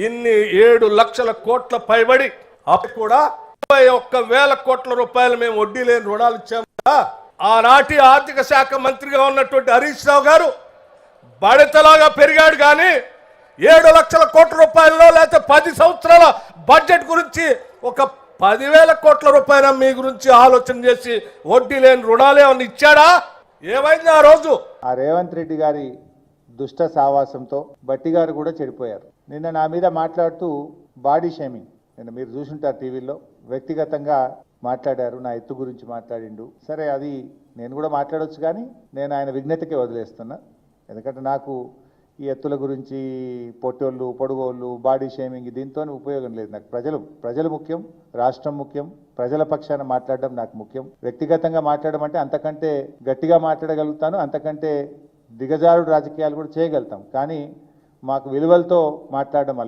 ఇన్ని 7 లక్షల కోట్ల పైబడి అప్పుడు కూడా 21,000 కోట్ల రూపాయలు మేము వడ్డీ లేని రుణాలు ఇచ్చాము. ఆనాటి ఆర్థిక శాఖ మంత్రిగా ఉన్నటువంటి హరీష్ రావు గారు బడతలాగా పెరిగాడు కానీ 7 లక్షల కోట్ల రూపాయల్లో లేకపోతే 10 సంవత్సరాల బడ్జెట్ గురించి ఒక 10,000 కోట్ల రూపాయల మీ గురించి ఆలోచన చేసి వడ్డీ లేని రుణాలు ఏమన్నా ఇచ్చాడా? ఏమైంది ఆ రోజు? ఆ రేవంత్ రెడ్డి గారి దుష్ట సావాసంతో బట్టి గారు కూడా చెడిపోయారు. నిన్న నా మీద మాట్లాడుతూ బాడీ షేమింగ్, నిన్న మీరు చూసుంటారు టీవీలో, వ్యక్తిగతంగా మాట్లాడారు, నా ఎత్తు గురించి మాట్లాడిండు. సరే, అది నేను కూడా మాట్లాడవచ్చు, కానీ నేను ఆయన విజ్ఞతకే వదిలేస్తున్నా. ఎందుకంటే నాకు ఈ ఎత్తుల గురించి, పొట్టోళ్ళు పొడుగోళ్ళు, బాడీ షేమింగ్, దీంతో ఉపయోగం లేదు. నాకు ప్రజలు ముఖ్యం, రాష్ట్రం ముఖ్యం, ప్రజల పక్షాన మాట్లాడడం నాకు ముఖ్యం. వ్యక్తిగతంగా మాట్లాడడం అంటే అంతకంటే గట్టిగా మాట్లాడగలుగుతాను, అంతకంటే దిగజారుడు రాజకీయాలు కూడా చేయగలుగుతాం, కానీ మాకు విలువలతో మాట్లాడడం